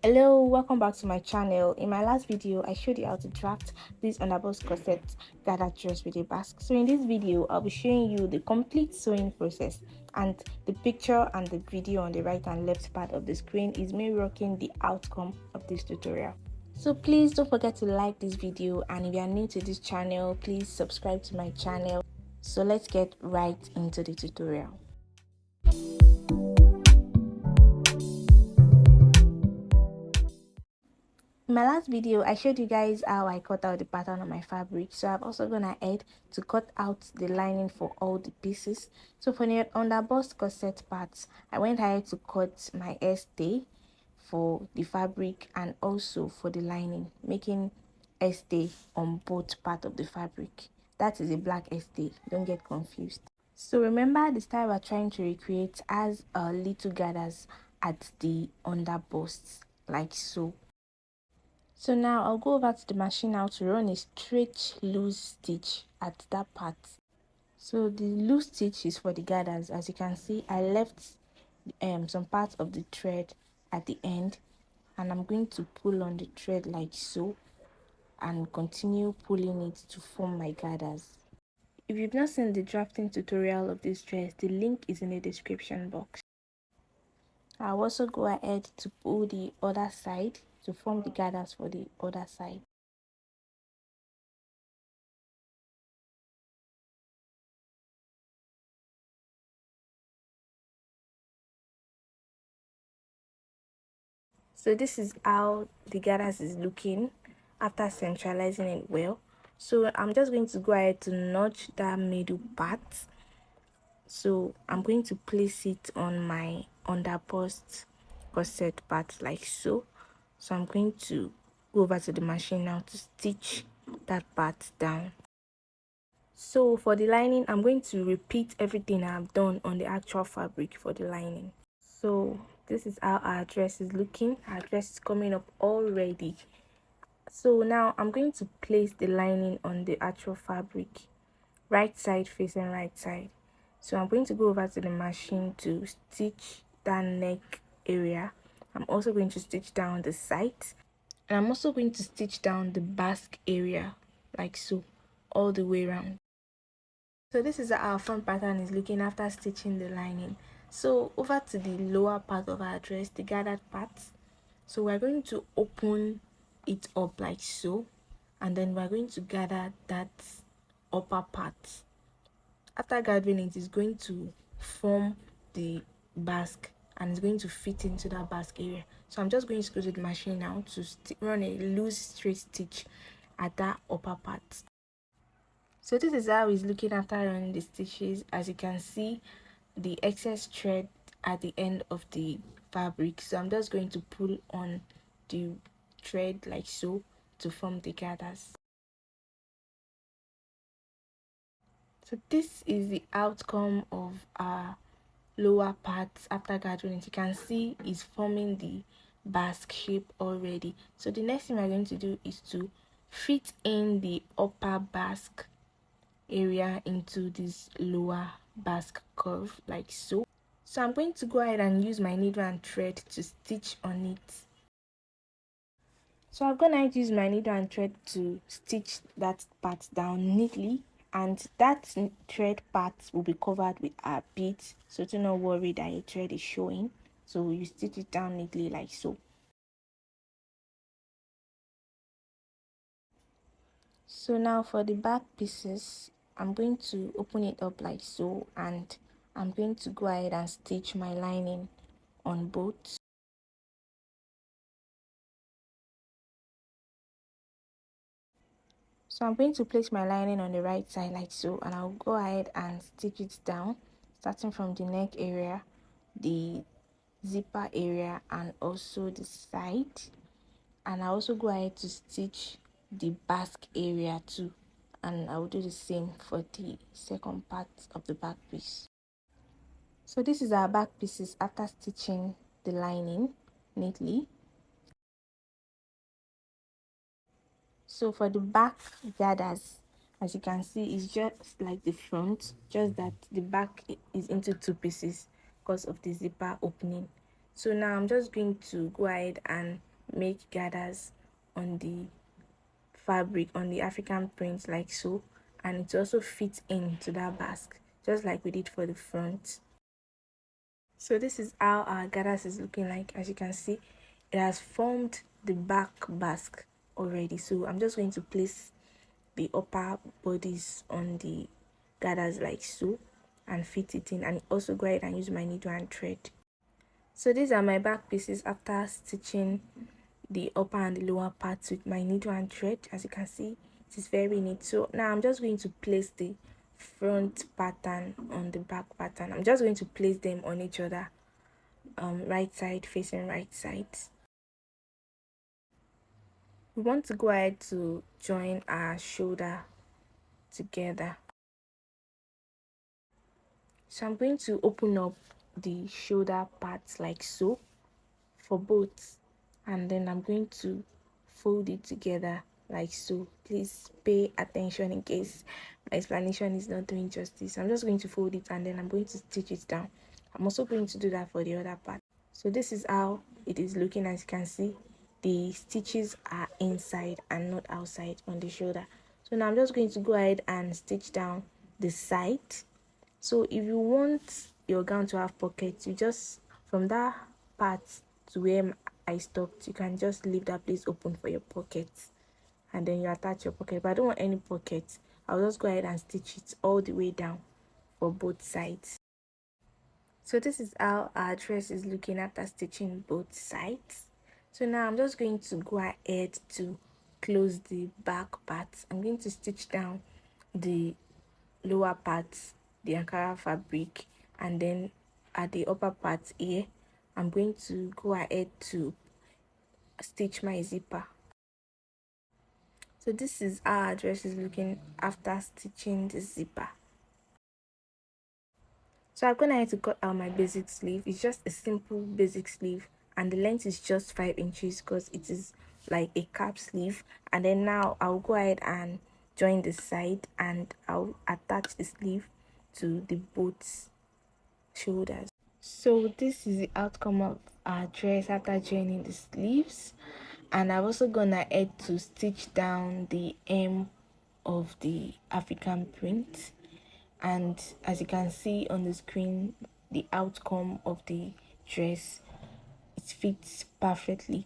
Hello, welcome back to my channel. In my last video I showed you how to draft this underbust corset gathered dress with a basque. So in this video I'll be showing you the complete sewing process, and the picture and the video on the right and left part of the screen is me rocking the outcome of this tutorial. So please don't forget to like this video, and if you are new to this channel, please subscribe to my channel. So let's get right into the tutorial. In my last video I showed you guys how I cut out the pattern on my fabric, so I've also gone ahead to cut out the lining for all the pieces. So for the underbust corset parts, I went ahead to cut my hairstay for the fabric and also for the lining, making hairstay on both part of the fabric. That is a black hairstay, don't get confused. So remember, the style we're trying to recreate has little gathers at the underbust, like so. So now I'll go over to the machine now to run a straight loose stitch at that part. So the loose stitch is for the gathers. As you can see, I left some parts of the thread at the end, and I'm going to pull on the thread like so and continue pulling it to form my gathers. If you've not seen the drafting tutorial of this dress, the link is in the description box. I'll also go ahead to pull the other side to form the gathers for the other side. So this is how the gathers is looking after centralizing it well. So I'm just going to go ahead to notch that middle part. So I'm going to place it on my underbust corset part like so. So I'm going to go over to the machine now to stitch that part down. So for the lining, I'm going to repeat everything I've done on the actual fabric for the lining. So this is how our dress is looking. Our dress is coming up already. So now I'm going to place the lining on the actual fabric, right side facing right side. So I'm going to go over to the machine to stitch that neck area. I'm also going to stitch down the sides, and I'm also going to stitch down the basque area like so, all the way around. So this is how our front pattern is looking after stitching the lining. So over to the lower part of our dress, the gathered part. So we're going to open it up like so, and then we're going to gather that upper part. After gathering it, is going to form the basque, and it's going to fit into that basque area. So I'm just going to go to the machine now to run a loose straight stitch at that upper part. So this is how it's looking after running the stitches. As you can see, the excess thread at the end of the fabric, so I'm just going to pull on the thread like so to form the gathers. So this is the outcome of our lower parts after gathering. You can see it's forming the basque shape already. So the next thing we're going to do is to fit in the upper basque area into this lower basque curve like so. So I'm going to go ahead and use my needle and thread to stitch on it. So I'm going to use my needle and thread to stitch that part down neatly, and that thread part will be covered with our beads, so do not worry that your thread is showing. So you stitch it down neatly like so. So now for the back pieces, I'm going to open it up like so, and I'm going to go ahead and stitch my lining on both. So I'm going to place my lining on the right side like so, and I'll go ahead and stitch it down, starting from the neck area, the zipper area, and also the side. And I also go ahead to stitch the basque area too, and I will do the same for the second part of the back piece. So this is our back pieces after stitching the lining neatly. So for the back gathers, as you can see, it's just like the front, just that the back is into two pieces because of the zipper opening. So now I'm just going to go ahead and make gathers on the fabric, on the African print, like so, and it also fits into that basque just like we did for the front. So this is how our gathers is looking like. As you can see, it has formed the back basque already. So I'm just going to place the upper bodies on the gathers like so and fit it in, and also go ahead and use my needle and thread. So these are my back pieces after stitching the upper and the lower parts with my needle and thread. As you can see, it is very neat. So now I'm just going to place the front pattern on the back pattern. I'm just going to place them on each other, right side facing right side. We want to go ahead to join our shoulder together. So I'm going to open up the shoulder parts like so for both, and then I'm going to fold it together like so. Please pay attention in case my explanation is not doing justice. I'm just going to fold it and then I'm going to stitch it down. I'm also going to do that for the other part. So this is how it is looking. As you can see, the stitches are inside and not outside on the shoulder. So now I'm just going to go ahead and stitch down the side. So if you want your gown to have pockets, you just, from that part to where I stopped, you can just leave that place open for your pockets, and then you attach your pocket. But I don't want any pockets. I'll just go ahead and stitch it all the way down for both sides. So this is how our dress is looking after stitching both sides. So now I'm just going to go ahead to close the back part. I'm going to stitch down the lower part, the Ankara fabric, and then at the upper part here, I'm going to go ahead to stitch my zipper. So this is how our dress is looking after stitching the zipper. So I'm going to have to cut out my basic sleeve. It's just a simple basic sleeve, and the length is just 5 inches because it is like a cap sleeve. And then now I'll go ahead and join the side, and I'll attach the sleeve to the both shoulders. So this is the outcome of our dress after joining the sleeves, and I'm also gonna head to stitch down the hem of the African print. And as you can see on the screen, the outcome of the dress, it fits perfectly.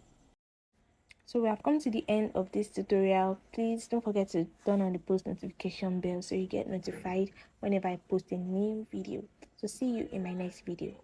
So we have come to the end of this tutorial. Please don't forget to turn on the post notification bell so you get notified whenever I post a new video. So see you in my next video.